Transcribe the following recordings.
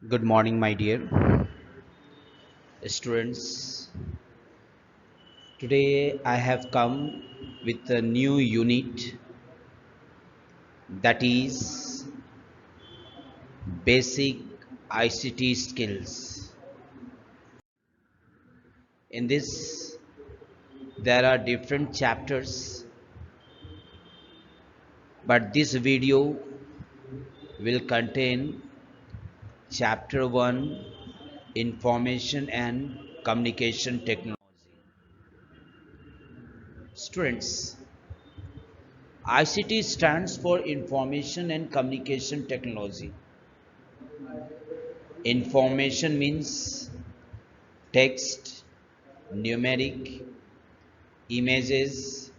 Good morning, my dear students. Today I have come with a new unit, that is basic ICT skills. In this, there are different chapters, but this video will contain chapter 1, Information and Communication Technology. Students, ICT stands for Information and Communication Technology. Information means text, numeric, images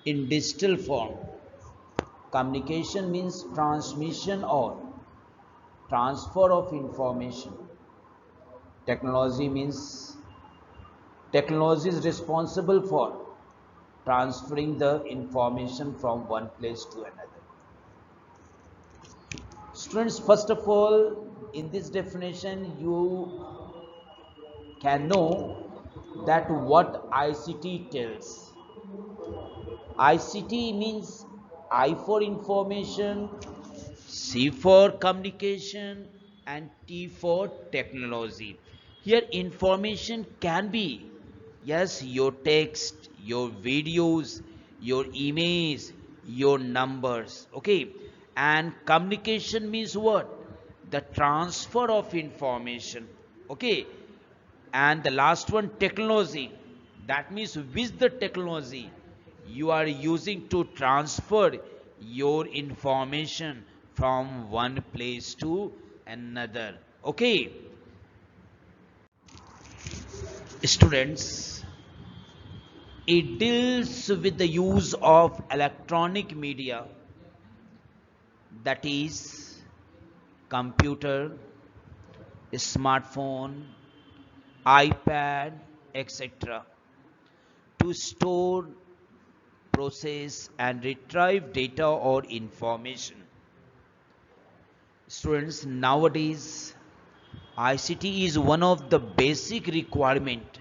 in digital form. Communication means transmission or transfer of information. Technology means technology is responsible for transferring the information from one place to another. Students, first of all, in this definition, you can know that what ICT tells. ICT means I for information, C for communication, and T for technology. Here, information can be, yes, your text, your videos, your emails, your numbers. Okay. And communication means what? The transfer of information. Okay. And the last one, technology. That means with the technology you are using to transfer your information from one place to another. Okay. Students, it deals with the use of electronic media, that is computer, smartphone, iPad, etc., to store, process, and retrieve data or information. Students, nowadays ICT is one of the basic requirement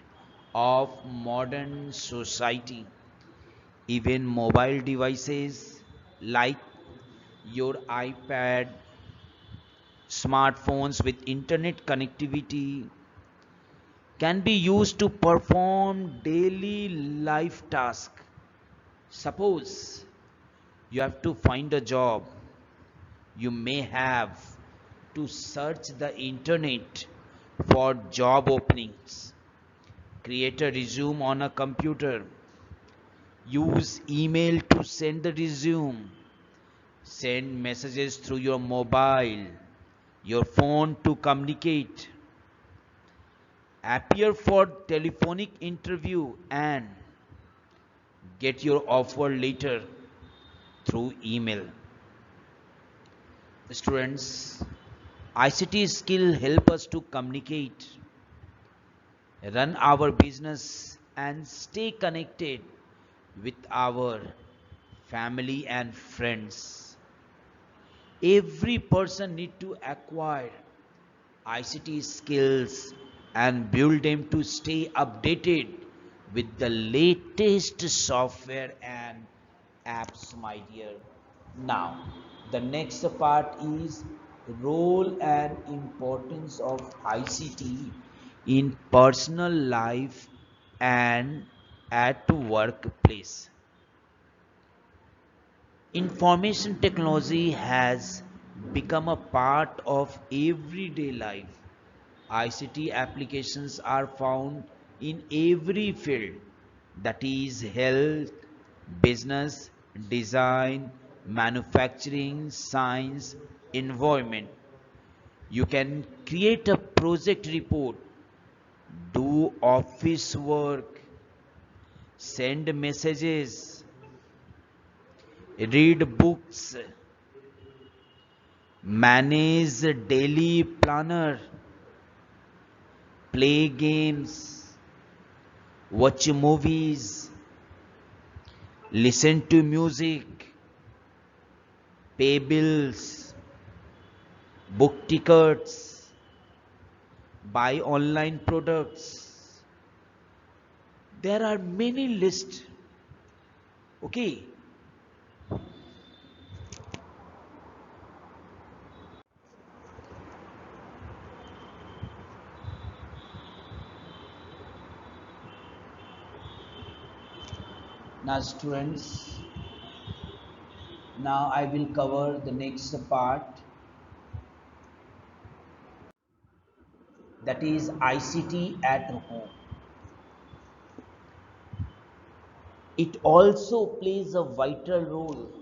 of modern society. Even mobile devices like your iPad, smartphones with internet connectivity can be used to perform daily life tasks. Suppose you have to find a job, you may have to search the internet for job openings, create a resume on a computer, use email to send the resume, send messages through your mobile, your phone to communicate, appear for telephonic interview, and get your offer letter through email. Students, ICT skill help us to communicate, run our business, and stay connected with our family and friends. Every person need to acquire ICT skills and build them to stay updated with the latest software and apps, my dear. Now, the next part is role and importance of ICT in personal life and at workplace. Information technology has become a part of everyday life. ICT applications are found in every field, that is health, business, design, manufacturing, science, environment. You can create a project report, do office work, send messages, read books, manage daily planner, play games, watch movies, listen to music, pay bills, book tickets, buy online products. There are many lists. Okay. Now students, now I will cover the next part, that is ICT at home. It also plays a vital role,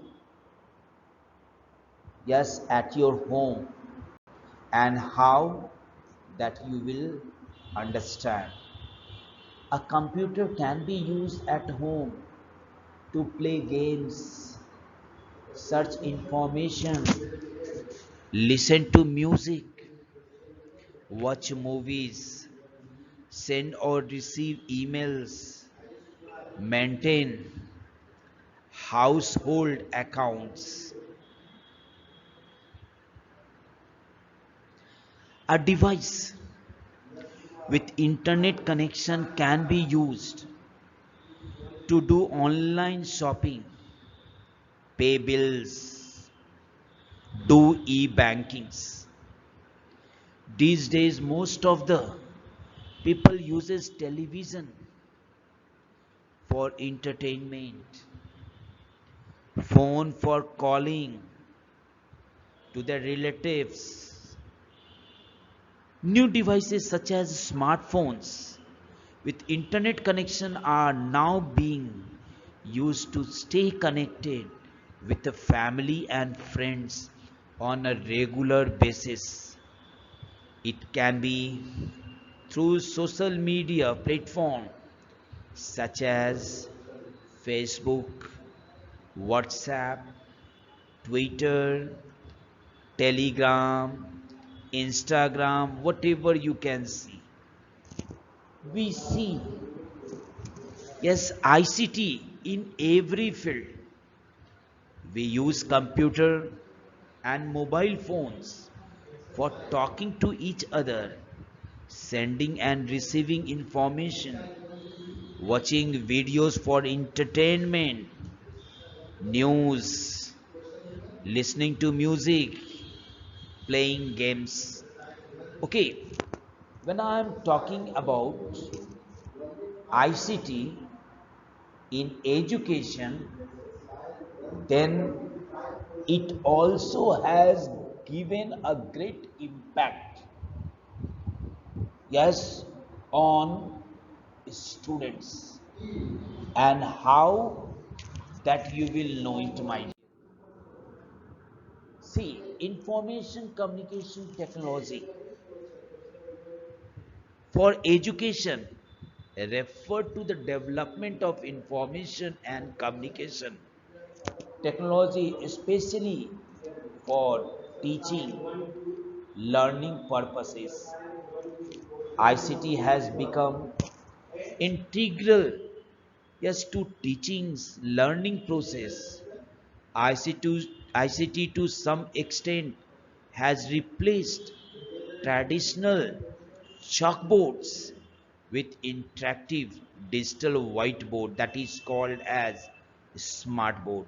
yes, at your home, and how that you will understand. A computer can be used at home to play games, search information, listen to music, watch movies, send or receive emails, maintain household accounts. A device with internet connection can be used to do online shopping, pay bills, do e-bankings. These days most of the people uses television for entertainment, phone for calling to their relatives. New devices such as smartphones with internet connection are now being used to stay connected with the family and friends on a regular basis. It can be through social media platforms such as Facebook, WhatsApp, Twitter, Telegram, Instagram, whatever you can see. We see, yes, ICT in every field. We use computer and mobile phones for talking to each other, sending and receiving information, watching videos for entertainment, news, listening to music, playing games. Okay, when I am talking about ICT in education, then it also has given a great impact, yes, on students, and how that you will know it, my dear. See, information communication technology for education refer to the development of information and communication technology, especially for teaching, learning purposes. ICT has become integral, yes, to teaching's learning process. ICT to some extent has replaced traditional chalkboards with interactive digital whiteboard, that is called as smartboard.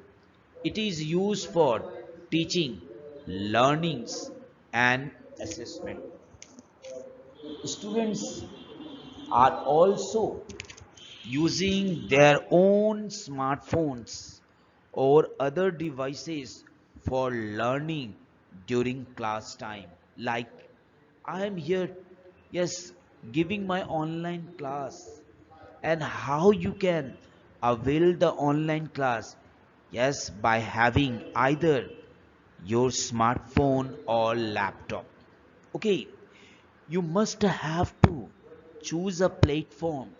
It is used for teaching, learnings and assessment. Students are also using their own smartphones or other devices for learning during class time. Like I am here, yes, giving my online class, and how you can avail the online class, yes, by having either your smartphone or laptop. Okay, you must have to choose a platform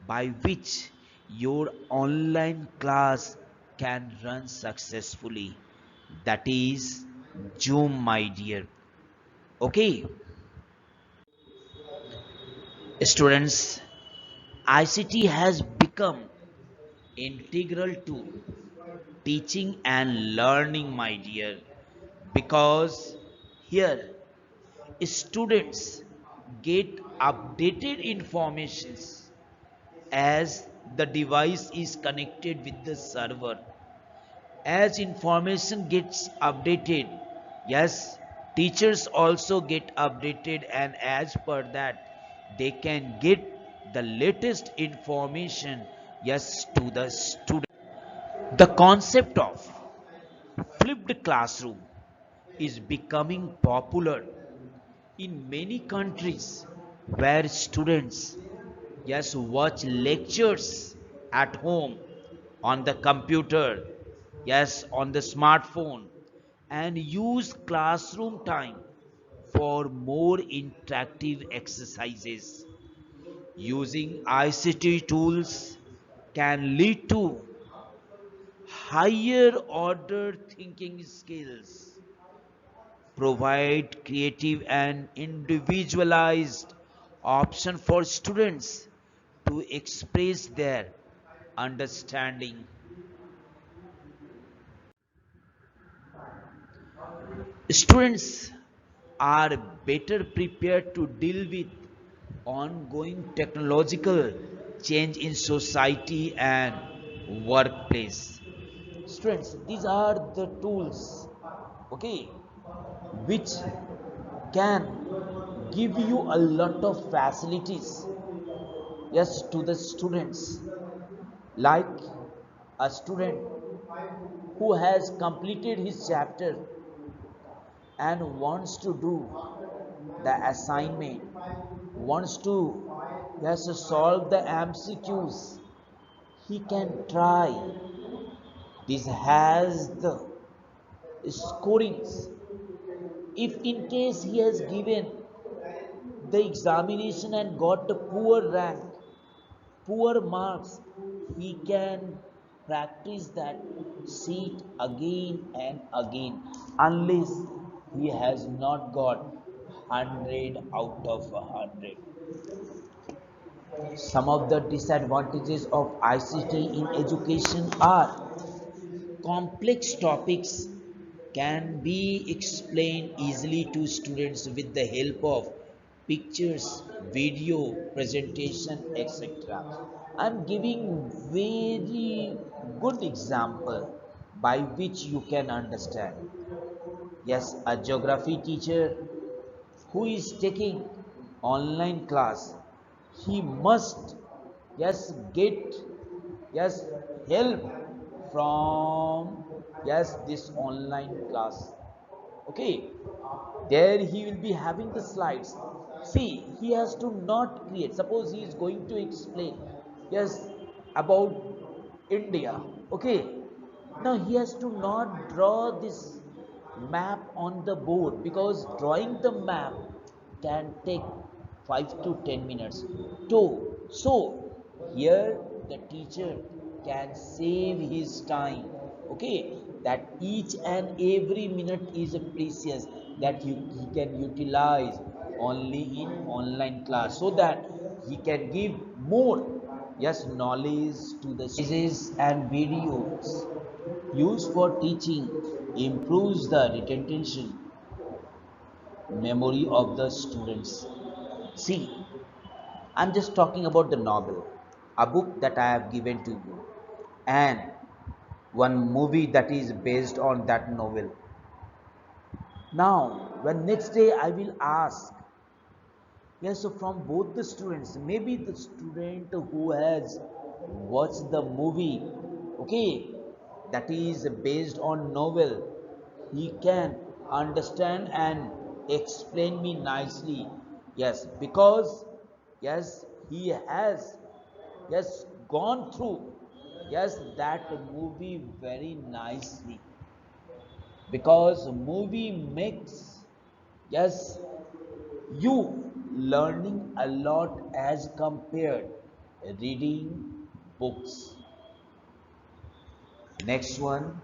by which your online class can run successfully. That is Zoom, my dear. Okay, students, ICT has become integral to teaching and learning, my dear, because here students get updated informations as the device is connected with the server. As information gets updated, yes, teachers also get updated, and as per that, they can get the latest information, yes, to the student. The concept of flipped classroom is becoming popular in many countries where students, yes, watch lectures at home on the computer, yes, on the smartphone, and use classroom time for more interactive exercises. Using ICT tools can lead to higher order thinking skills, provide creative and individualized option for students to express their understanding. Students are better prepared to deal with ongoing technological change in society and workplace. Students, these are the tools, okay, which can give you a lot of facilities, yes, to the students. Like a student who has completed his chapter and wants to do the assignment, wants to, yes, solve the MCQs, he can try. This has the scorings. If in case he has given the examination and got a poor rank, poor marks, he can practice that seat again and again unless he has not got 100 out of 100. Some of the disadvantages of ICT in education are complex topics can be explained easily to students with the help of pictures, video, presentation, etc. I'm giving very good example by which you can understand. Yes, a geography teacher who is taking online class, he must, yes, get, yes, help from, yes, this online class. Okay, there he will be having the slides. See, he has to not create, suppose he is going to explain, yes, about India. Okay, now he has to not draw this map on the board, because drawing the map can take 5 to 10 minutes to, so here the teacher can save his time. Okay, that each and every minute is precious, that he can utilize only in online class, so that he can give more, yes, knowledge to the and videos used for teaching improves the retention memory of the students. See, I'm just talking about the novel, a book that I have given to you, and one movie that is based on that novel. Now, when next day I will ask, yes, so from both the students, maybe the student who has watched the movie, okay, that is based on novel, he can understand and explain me nicely. Yes, because, yes, he has, yes, gone through, yes, that movie very nicely, because movie makes, yes, you learning a lot as compared reading books. Next one,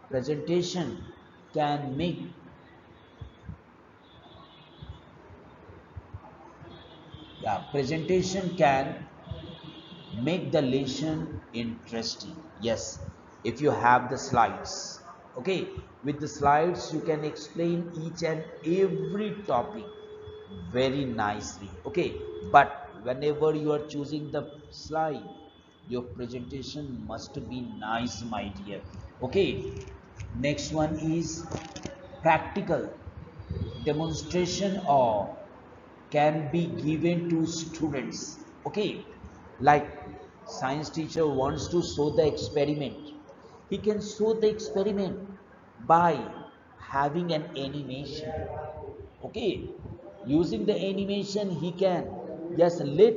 presentation can make, yeah, presentation can make the lesson interesting. Yes, if you have the slides, okay, with the slides you can explain each and every topic, very nicely. Okay, but whenever you are choosing the slide, your presentation must be nice, my dear. Okay, next one is practical demonstration or can be given to students. Okay, like science teacher wants to show the experiment, he can show the experiment by having an animation. Okay, using the animation he can just let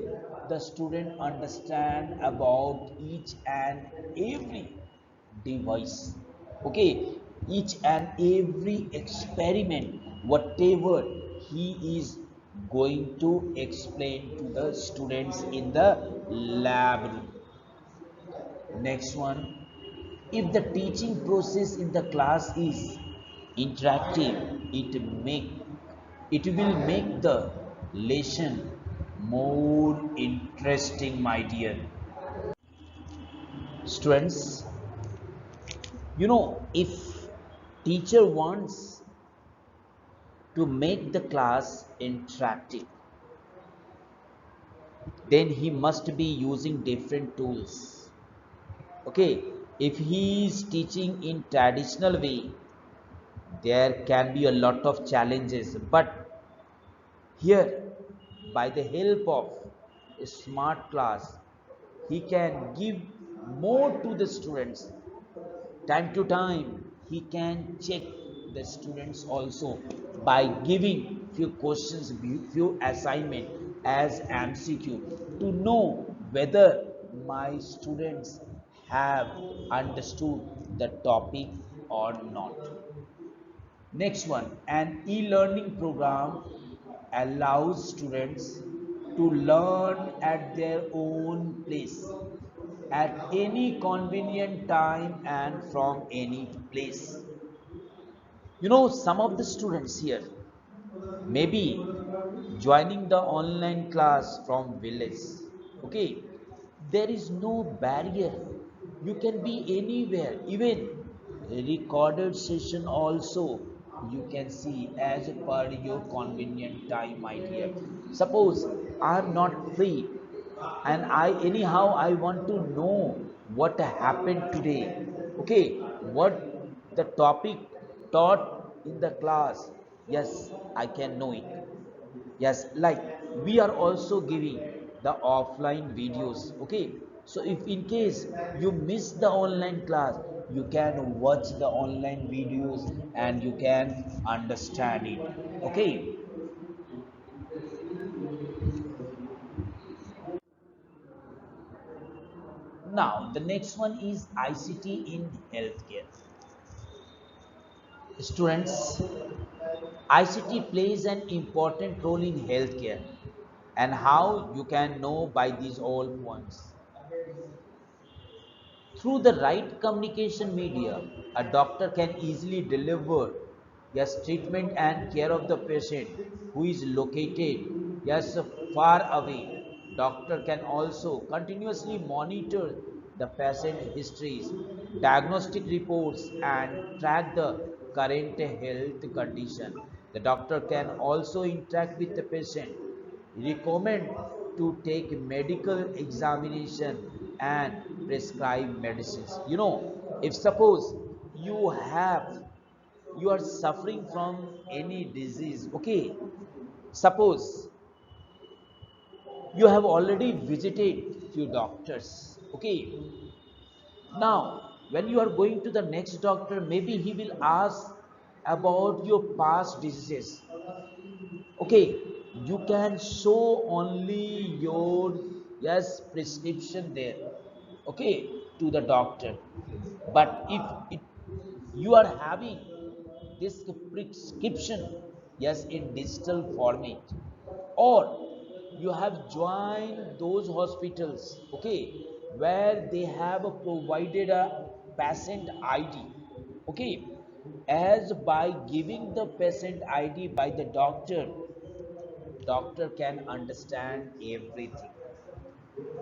the student understand about each and every device. Okay, each and every experiment whatever he is going to explain to the students in the lab room. Next one, if the teaching process in the class is interactive, it will make the lesson more interesting, my dear students. If teacher wants to make the class interactive, then he must be using different tools. Okay, if he is teaching in traditional way, there can be a lot of challenges, but here by the help of a smart class he can give more to the students. Time to time he can check the students also by giving few questions, few assignment as MCQ to know whether my students have understood the topic or not. Next one, an e-learning program allows students to learn at their own place, at any convenient time and from any place. Some of the students here maybe joining the online class from village. Okay, there is no barrier, you can be anywhere, even a recorded session also you can see as per your convenient time, my dear. Suppose I am not free and I anyhow I want to know what happened today. Okay, what the topic taught in the class, yes, I can know it. Yes, like we are also giving the offline videos. Okay, so if in case you miss the online class, you can watch the online videos and you can understand it. Okay, now the next one is ICT in healthcare. Students, ICT plays an important role in healthcare, and how you can know by these all points. Through the right communication media, a doctor can easily deliver yes treatment and care of the patient who is located yes far away. Doctor can also continuously monitor the patient histories, diagnostic reports and track the current health condition. The doctor can also interact with the patient, recommend to take medical examination and prescribe medicines. If suppose you have you are suffering from any disease. Okay, suppose you have already visited few doctors. Okay, now when you are going to the next doctor, maybe he will ask about your past diseases. Okay, you can show only your yes prescription there. Okay, to the doctor. But if you are having this prescription yes in digital format, or you have joined those hospitals, okay, where they have provided a patient ID. Okay, as by giving the patient ID by the doctor can understand everything.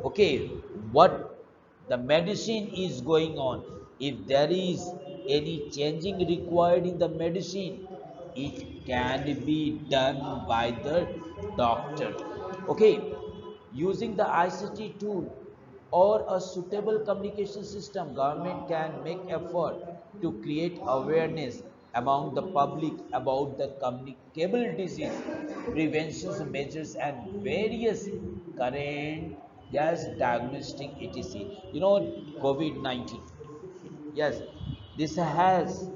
Okay, what the medicine is going on, if there is any changing required in the medicine, it can be done by the doctor. Okay, using the ICT tool or a suitable communication system, government can make effort to create awareness among the public about the communicable disease, prevention measures, and various current diagnostic etc. COVID-19. Yes, this has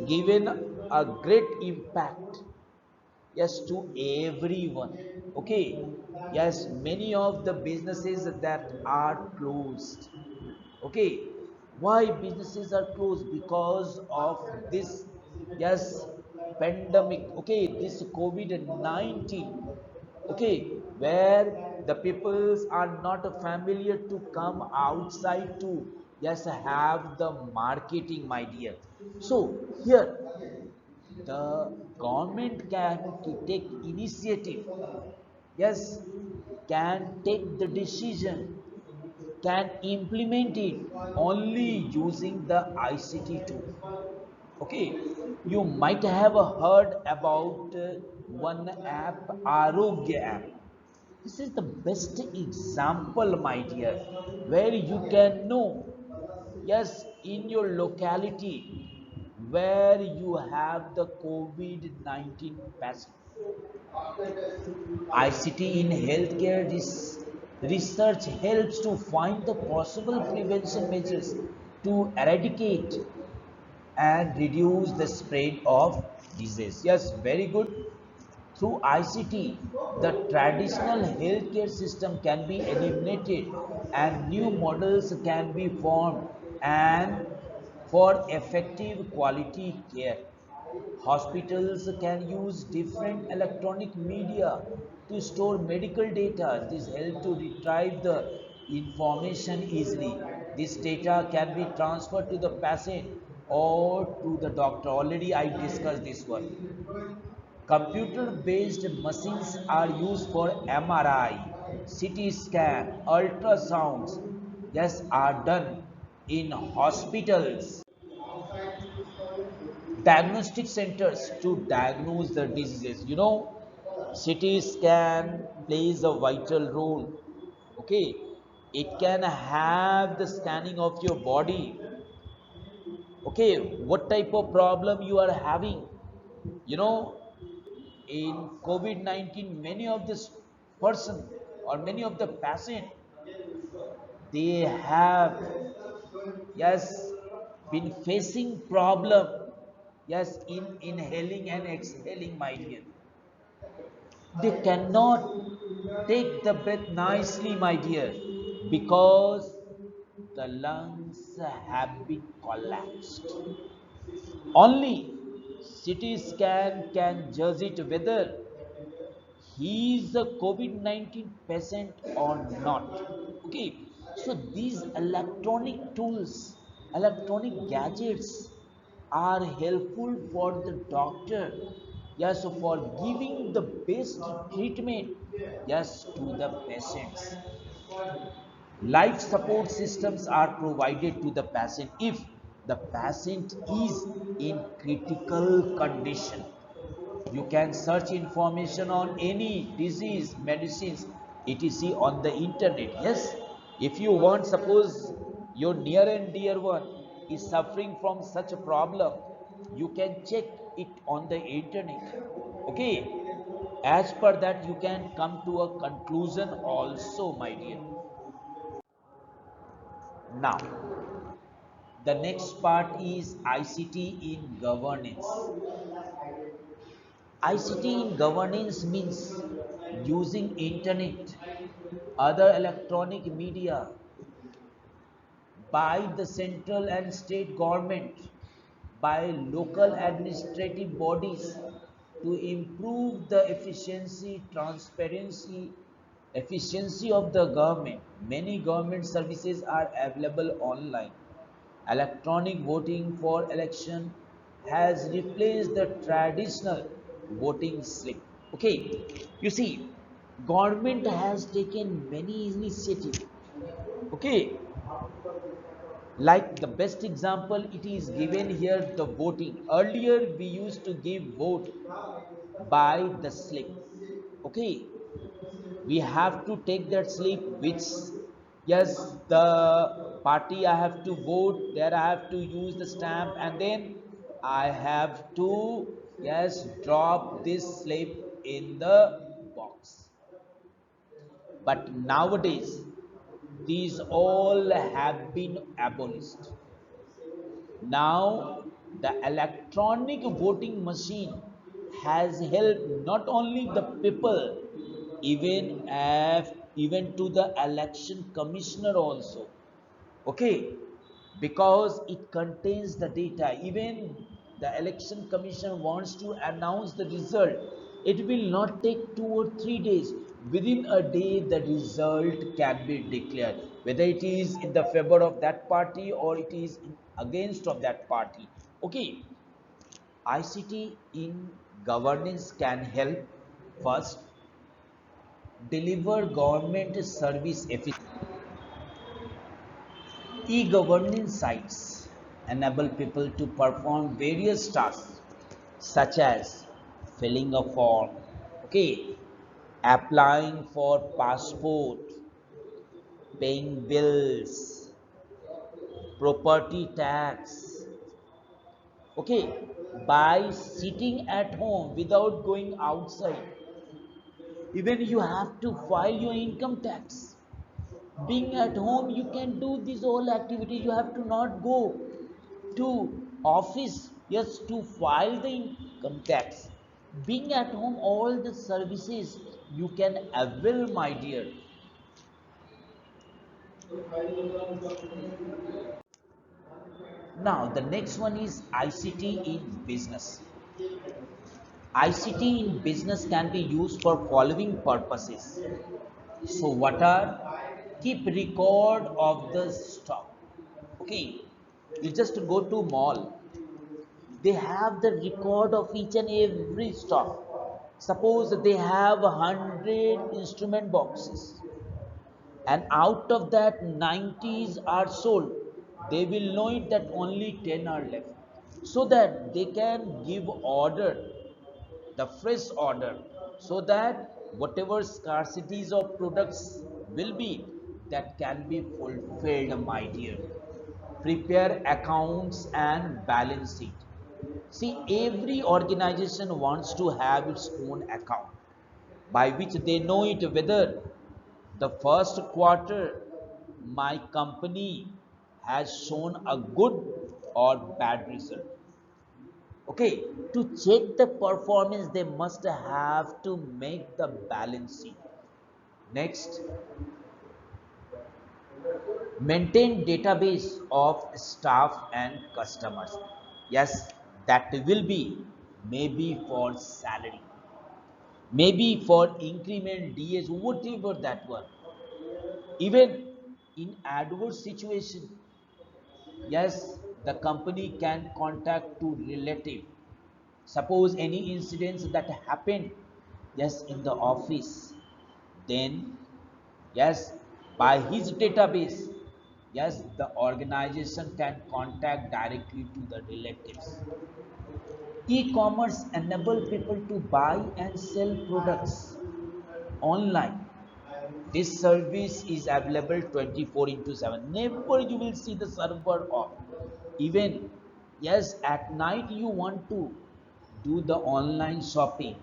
given a great impact, to everyone. Okay, many of the businesses that are closed. Okay, why businesses are closed? Because of this yes pandemic. Okay, this COVID-19. Okay, where the peoples are not familiar to come outside to have the marketing, my dear. So here the government can take initiative, yes, can take the decision, can implement it only using the ICT tool. Okay, you might have heard about one app, Arogya app. This is the best example, my dear, where you can know, yes, in your locality where you have the COVID-19 patient. ICT in healthcare research helps to find the possible prevention measures to eradicate and reduce the spread of disease. Yes, very good. Through ICT, the traditional healthcare system can be eliminated and new models can be formed and for effective quality care. Hospitals can use different electronic media to store medical data. This helps to retrieve the information easily. This data can be transferred to the patient or to the doctor. Already I discussed this one. Computer based machines are used for MRI, CT scan, ultrasounds. Yes, are done in hospitals, diagnostic centers to diagnose the diseases. CT scan plays a vital role. Okay, it can have the scanning of your body. Okay, what type of problem you are having. You know, in COVID-19, many of this person or many of the patient, they have yes been facing problem, in inhaling and exhaling, my dear. They cannot take the breath nicely, my dear, because the lungs have been collapsed. Only CT scan can judge it whether he is a COVID-19 patient or not. Okay, so these electronic tools, electronic gadgets are helpful for the doctor, yes, for giving the best treatment, yes, to the patients. Life support systems are provided to the patient if the patient is in critical condition. You can search information on any disease, medicines, etc. on the internet. Yes, if you want, suppose your near and dear one is suffering from such a problem, you can check it on the internet. Okay, as per that, you can come to a conclusion also, my dear. Now, the next part is ICT in governance. ICT in governance means using internet, other electronic media by the central and state government, by local administrative bodies to improve the efficiency of the government. Many government services are available online. Electronic voting for election has replaced the traditional voting slip. Okay, you see, government has taken many initiatives. Okay, Like the best example it is given here, the voting. Earlier we used to give vote by the slip. Okay, we have to take that slip which, yes, the party I have to vote, there I have to use the stamp, and then I have to, yes, drop this slip in the box. But nowadays these all have been abolished. Now the electronic voting machine has helped not only the people, even to the election commissioner also. Okay, because it contains the data. Even the election commission wants to announce the result, it will not take 2 or 3 days. Within a day the result can be declared, whether it is in the favor of that party or it is against of that party. Okay, ICT in governance can help. First, deliver government service efficiently. E-governance sites enable people to perform various tasks such as filling a form, okay, applying for passport, paying bills, property tax, okay, by sitting at home without going outside. Even you have to file your income tax. Being at home, you can do this whole activity. You have to not go to office, yes, to file the income tax. Being at home, all the services you can avail, my dear. Now the next one is ICT in business. ICT in business can be used for following purposes. So what are? Keep record of the stock. Okay, you just go to mall, they have the record of each and every stock. Suppose they have 100 instrument boxes and out of that 90s are sold, they will know it that only 10 are left, so that they can give order, the fresh order, so that whatever scarcities of products will be, that can be fulfilled, my dear. Prepare accounts and balance sheet. See, every organization wants to have its own account by which they know it whether the first quarter my company has shown a good or bad result. Okay, to check the performance, they must have to make the balance sheet. Next, maintain database of staff and customers. Yes, that will be maybe for salary, maybe for increment, DS, whatever that one. Even in adverse situation, yes, the company can contact to relative. Suppose any incidents that happened, yes, in the office, then, yes, by his database, yes, the organization can contact directly to the relatives. E-commerce enable people to buy and sell products online. This service is available 24 into 7. Never you will see the server off. Even, yes, at night you want to do the online shopping,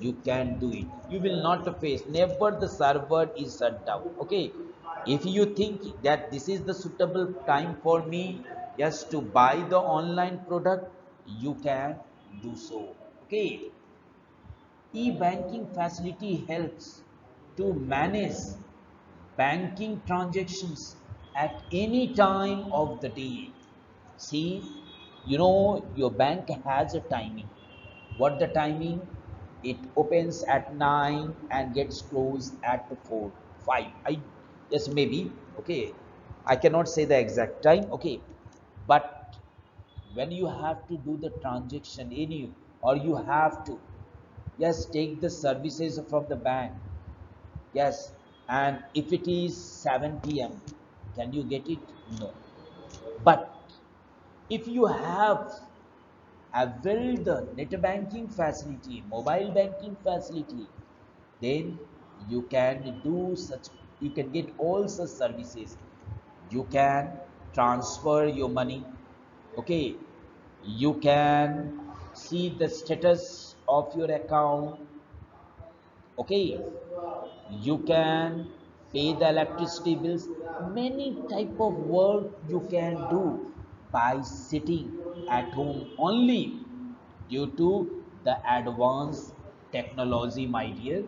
you can do it. You will not face, never the server is shut down. Okay. If you think that this is the suitable time for me, yes, to buy the online product, you can do so. Okay. E-banking facility helps to manage banking transactions at any time of the day. See, you know your bank has a timing. What the timing? It opens at 9 and gets closed at 4, 5. Yes, maybe. Okay, I cannot say the exact time. Okay, but when you have to do the transaction any, or you have to, yes, take the services from the bank, yes, and if it is 7 p.m., can you get it? No. But if you have availed the net banking facility, mobile banking facility, then you can do such, you can get all such services. You can transfer your money, okay, you can see the status of your account, okay, you can pay the electricity bills, many type of work you can do by sitting at home only due to the advanced technology, my dear.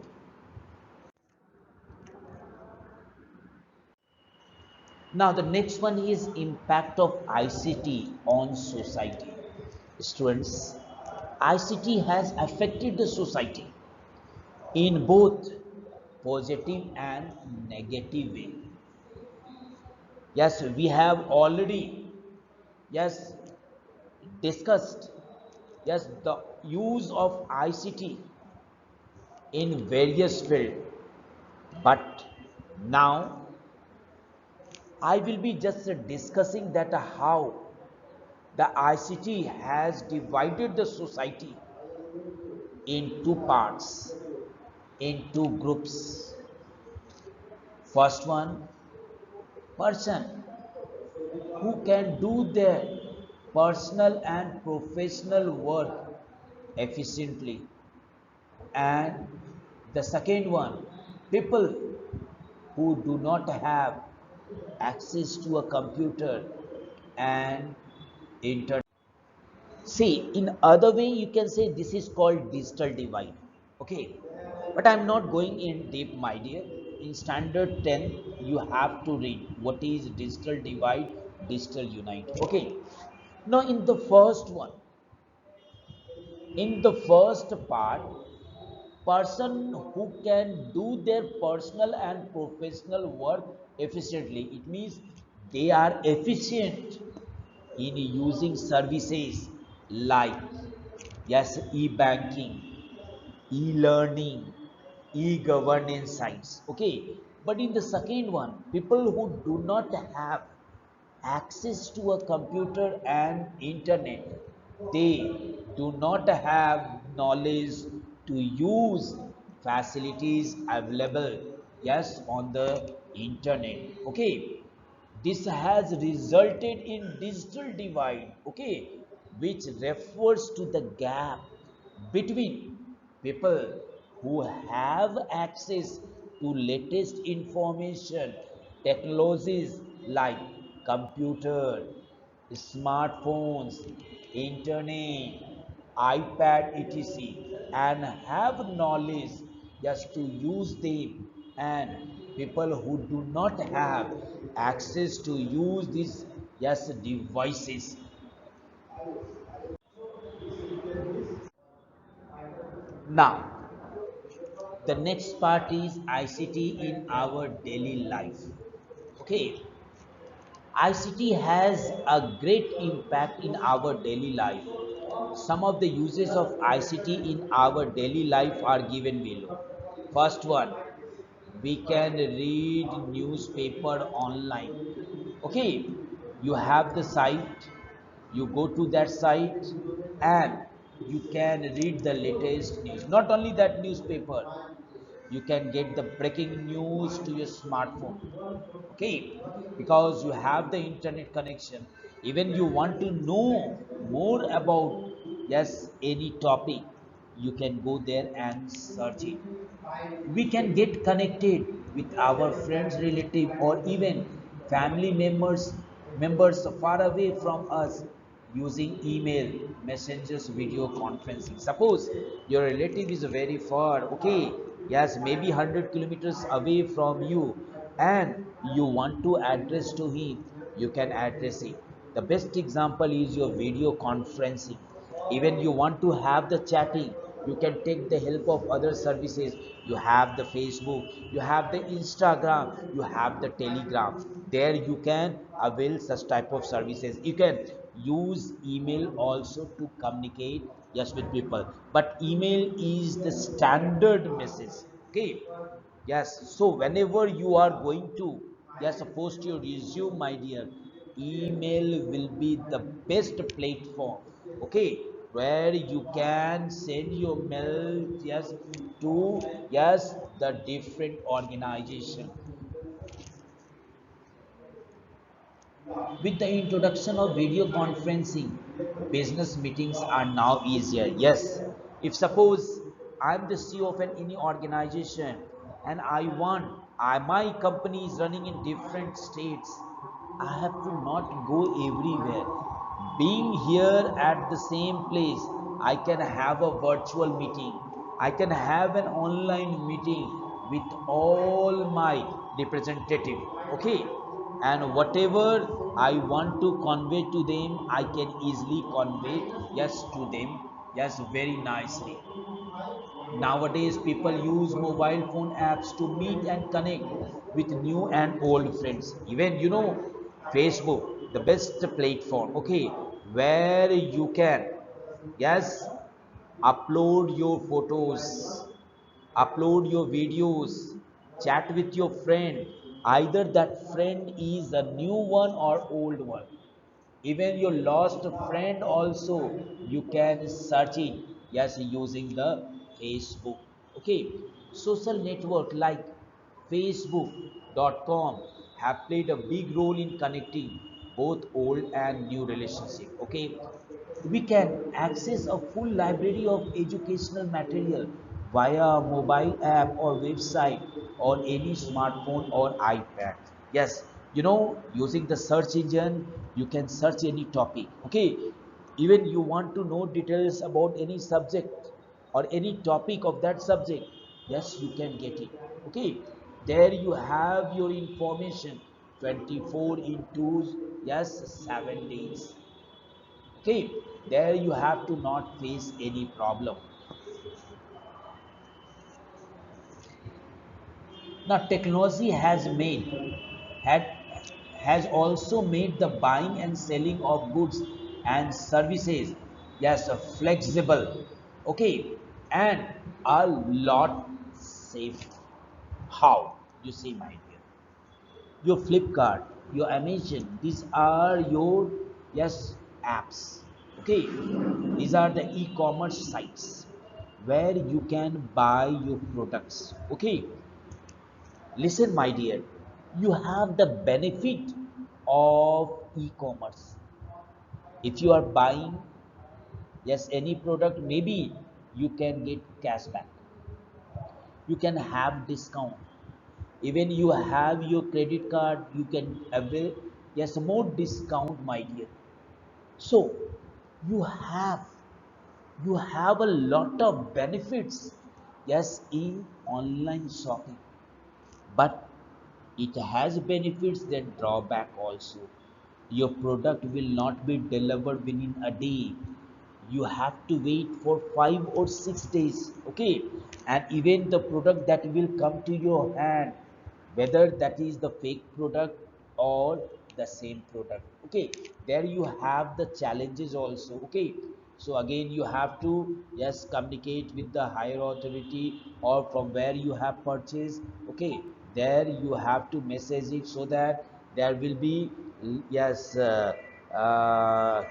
Now the next one is impact of ICT on society. Students, ICT has affected the society in both positive and negative way. Yes, we have already, yes, discussed, yes, the use of ICT in various fields. But now I will be just discussing that how the ICT has divided the society in two parts, in two groups. First one, person who can do their personal and professional work efficiently. And the second one, people who do not have access to a computer and internet. See, in other way, you can say this is called digital divide. Okay, but I'm not going in deep, my dear. In standard 10, you have to read what is digital divide, digital unite. Okay, now in the first part, person who can do their personal and professional work efficiently, it means they are efficient in using services like, yes, e-banking, e-learning, e-governance sites, okay. But in the second one, people who do not have access to a computer and internet, they do not have knowledge to use facilities available, yes, on the internet, okay. This has resulted in digital divide, okay, which refers to the gap between people who have access to latest information technologies like computer, smartphones, internet, iPad, etc., and have knowledge just to use them, and people who do not have access to use these, yes, devices. Now, the next part is ICT in our daily life. Okay, ICT has a great impact in our daily life. Some of the uses of ICT in our daily life are given below. First one, we can read newspaper online. Okay, you have the site, you go to that site and you can read the latest news. Not only that newspaper, you can get the breaking news to your smartphone, okay, because you have the internet connection. Even you want to know more about, yes, any topic, you can go there and search it. We can get connected with our friends, relative, or even family members far away from us using email, messengers, video conferencing. Suppose your relative is very far, okay, yes, maybe 100 kilometers away from you, and you want to address to him, you can address it. The best example is your video conferencing. Even you want to have the chatting, you can take the help of other services. You have the Facebook, you have the Instagram, you have the Telegram. There you can avail such type of services. You can use email also to communicate, yes, with people, but email is the standard message, okay. Yes, so whenever you are going to, yes, post your resume, my dear, email will be the best platform, okay, where you can send your mail, yes, to, yes, the different organization. With the introduction of video conferencing, business meetings are now easier. Yes, if suppose I'm the CEO of any organization and my company is running in different states, I have to not go everywhere. Being here at the same place, I can have a virtual meeting. I can have an online meeting with all my representative. Okay, and whatever I want to convey to them, I can easily convey, yes, to them, yes, very nicely. Nowadays, people use mobile phone apps to meet and connect with new and old friends. Even, Facebook, the best platform, okay, where you can, yes, upload your photos, upload your videos, chat with your friend. Either that friend is a new one or old one. Even your lost friend also, you can search it, yes, using the Facebook. Okay, social network like Facebook.com have played a big role in connecting both old and new relationship. Okay, we can access a full library of educational material via a mobile app or website or any smartphone or iPad. Yes, using the search engine, you can search any topic. Okay, even you want to know details about any subject or any topic of that subject, yes, you can get it. Okay, there you have your information 24 into, yes, 7 days. Okay, there you have to not face any problem. Now technology had has also made the buying and selling of goods and services, yes, flexible, okay, and a lot safe. How? You see, my dear, your Flipkart, your Amazon, these are your, yes, apps. Okay, these are the e-commerce sites where you can buy your products. Okay, listen, my dear, you have the benefit of e-commerce. If you are buying, yes, any product, maybe you can get cashback, you can have discount, even you have your credit card, you can avail, yes, more discount, my dear. So you have you have a lot of benefits, yes, in online shopping. But it has benefits that drawback also. Your product will not be delivered within a day. You have to wait for 5 or 6 days. Okay, and even the product that will come to your hand, whether that is the fake product or the same product. Okay, there you have the challenges also. Okay, so again you have to, yes, communicate with the higher authority or from where you have purchased. Okay, there you have to message it so that there will be, yes,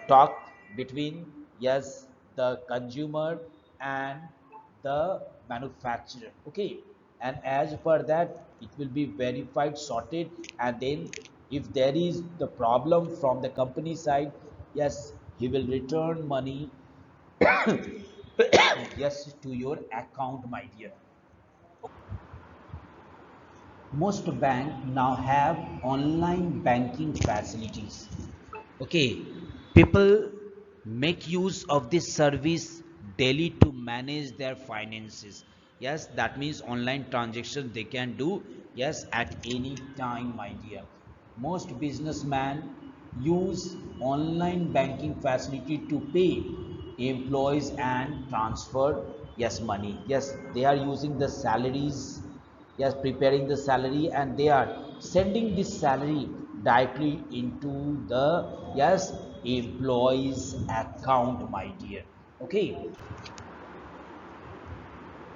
talk between, yes, the consumer and the manufacturer. Okay, and as per that it will be verified, sorted, and then if there is the problem from the company side, yes, he will return money, yes, to your account, my dear. Most banks now have online banking facilities. Okay, people make use of this service daily to manage their finances. Yes, that means online transactions they can do, yes, at any time, my dear. Most businessmen use online banking facility to pay employees and transfer, yes, money. Yes, they are using the salaries, yes, preparing the salary, and they are sending this salary directly into the, yes, employees account, my dear. Okay,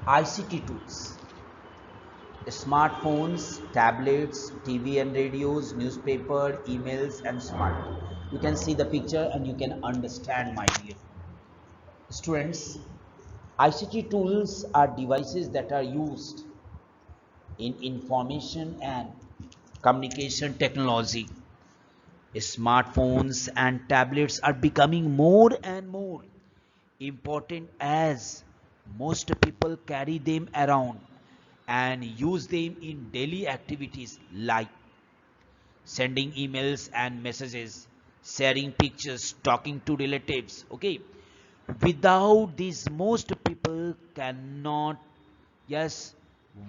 ICT tools, Smartphones, tablets, TV and radios, newspaper, emails, and smart. You can see the picture and you can understand, my dear students. ICT tools are devices that are used in information and communication technology. Smartphones and tablets are becoming more and more important as most people carry them around and use them in daily activities like sending emails and messages, sharing pictures, talking to relatives. Okay, without this, most people cannot, yes,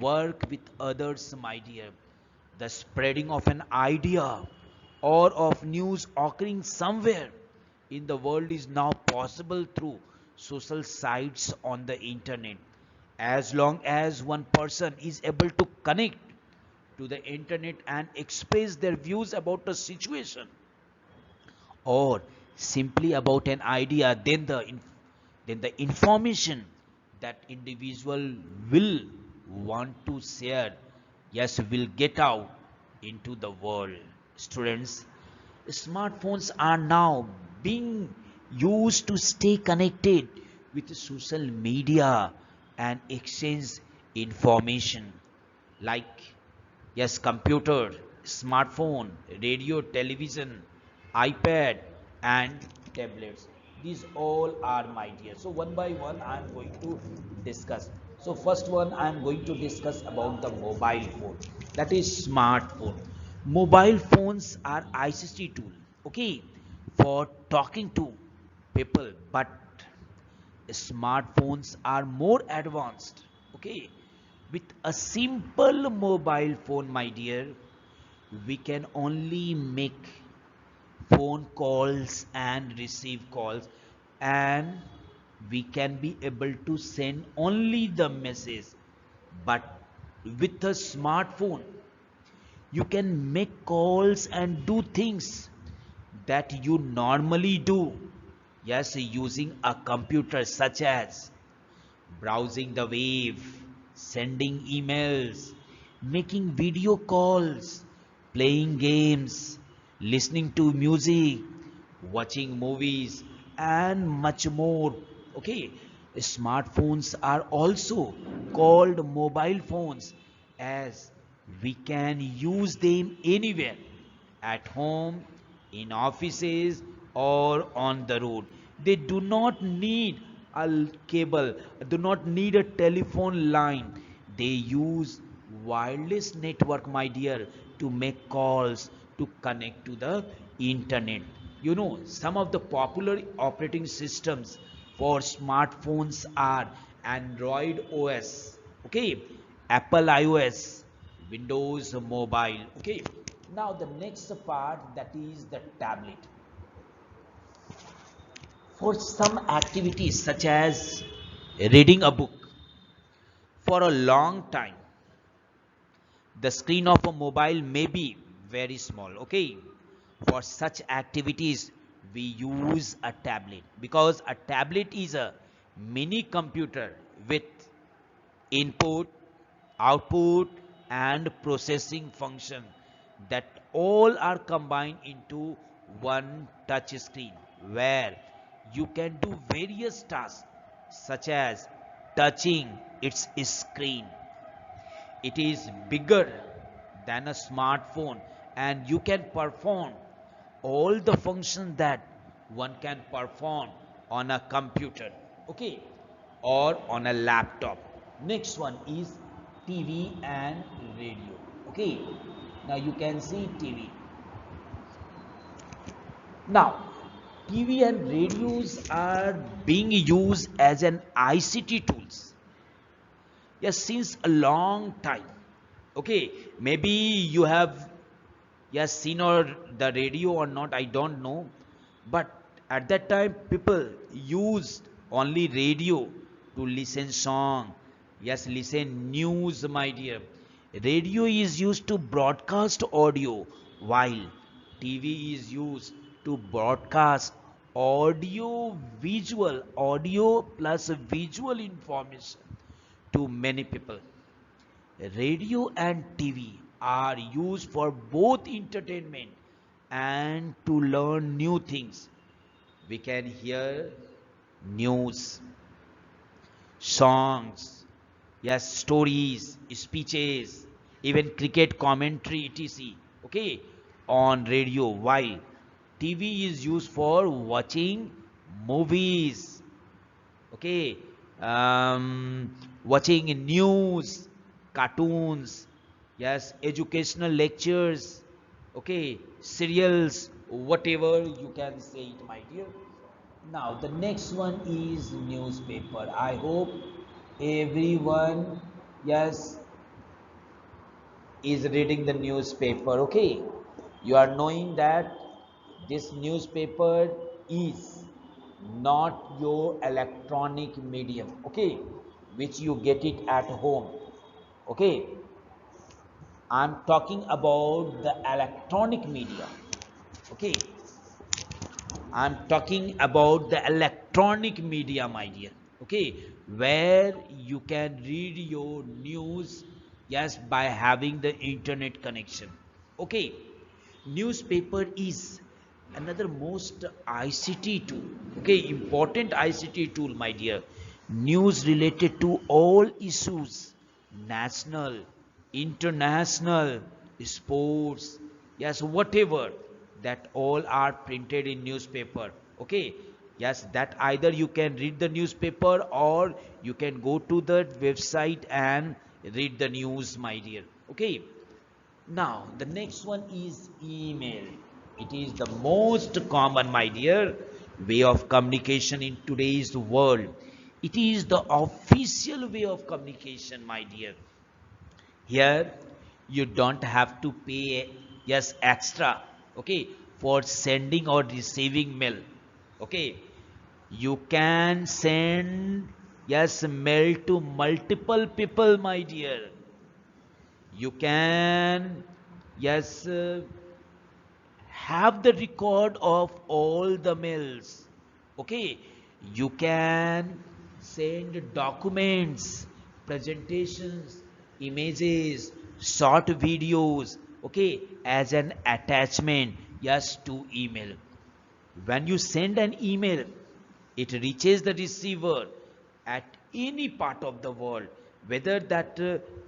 work with others, my dear. The spreading of an idea or of news occurring somewhere in the world is now possible through social sites on the internet. As long as one person is able to connect to the internet and express their views about a situation or simply about an idea, then the information that individual will want to share, yes, will get out into the world. Students, smartphones are now being used to stay connected with social media and exchange information like, yes, computer, smartphone, radio, television, iPad, and tablets. These all are my dear. So one by one, I am going to discuss. So first one, I am going to discuss about the mobile phone. That is smartphone. Mobile phones are ICT tool. Okay, for talking to people, but smartphones are more advanced. Okay, with a simple mobile phone, my dear, we can only make phone calls and receive calls, and we can be able to send only the message. But with a smartphone, you can make calls and do things that you normally do, yes, using a computer, such as browsing the web, sending emails, making video calls, playing games, listening to music, watching movies, and much more. Okay, smartphones are also called mobile phones as we can use them anywhere, at home, in offices, or on the road. They do not need a cable, do not need a telephone line. They use wireless network, my dear, to make calls, to connect to the internet. You know, some of the popular operating systems for smartphones are Android OS, okay, Apple iOS, Windows Mobile. Okay, now the next part, that is the tablet. For some activities such as reading a book for a long time, the screen of a mobile may be very small. Okay, for such activities, we use a tablet because a tablet is a mini computer with input, output, and processing function that all are combined into one touch screen where you can do various tasks such as touching its screen. It is bigger than a smartphone and you can perform all the functions that one can perform on a computer, okay, or on a laptop. Next one is TV and radio. Okay, now you can see TV. Now, TV and radios are being used as an ICT tools, yes, since a long time. Okay, maybe you have, yes, seen or the radio or not, I don't know, but at that time people used only radio to listen song, yes, listen news, my dear. Radio is used to broadcast audio, while TV is used to broadcast audio plus visual information to many people. Radio and TV are used for both entertainment and to learn new things. We can hear news, songs, yes, stories, speeches, even cricket commentary, etc. Okay, on radio. While TV is used for watching movies, okay, watching news, cartoons, yes, educational lectures, okay, serials, whatever you can say it, my dear. Now the next one is newspaper. I hope everyone, yes, is reading the newspaper. Okay, you are knowing that this newspaper is not your electronic medium. Okay, which you get it at home. Okay, I'm talking about the electronic media. Okay, I'm talking about the electronic media, my dear. Okay, where you can read your news, yes, by having the internet connection. Okay, newspaper is another most ICT tool. Okay, important ICT tool, my dear. News related to all issues, national, international, sports, yes, whatever, that all are printed in newspaper. Okay, yes, that either you can read the newspaper or you can go to the website and read the news, my dear. Okay, now the next one is email. It is the most common, my dear, way of communication in today's world. It is the official way of communication, my dear. Here you don't have to pay, yes, extra, okay, for sending or receiving mail. Okay, you can send, yes, mail to multiple people, my dear. You can, yes, have the record of all the mails. Okay, you can send documents, presentations, images, short videos, okay, as an attachment, yes, to email. When you send an email, it reaches the receiver at any part of the world, whether that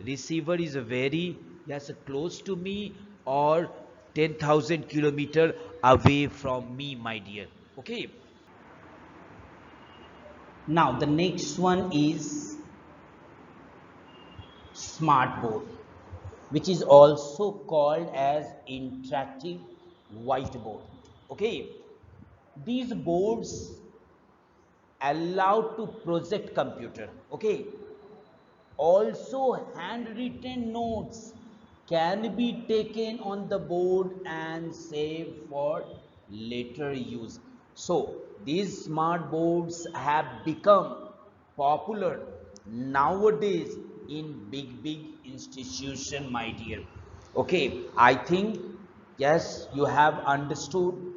receiver is very, yes, close to me or 10,000 kilometer away from me, my dear. Okay, now the next one is smart board, which is also called as interactive whiteboard. Okay, these boards allowed to project computer. Okay, also handwritten notes can be taken on the board and saved for later use. So these smart boards have become popular nowadays in big institution, my dear. Okay, I think, yes, you have understood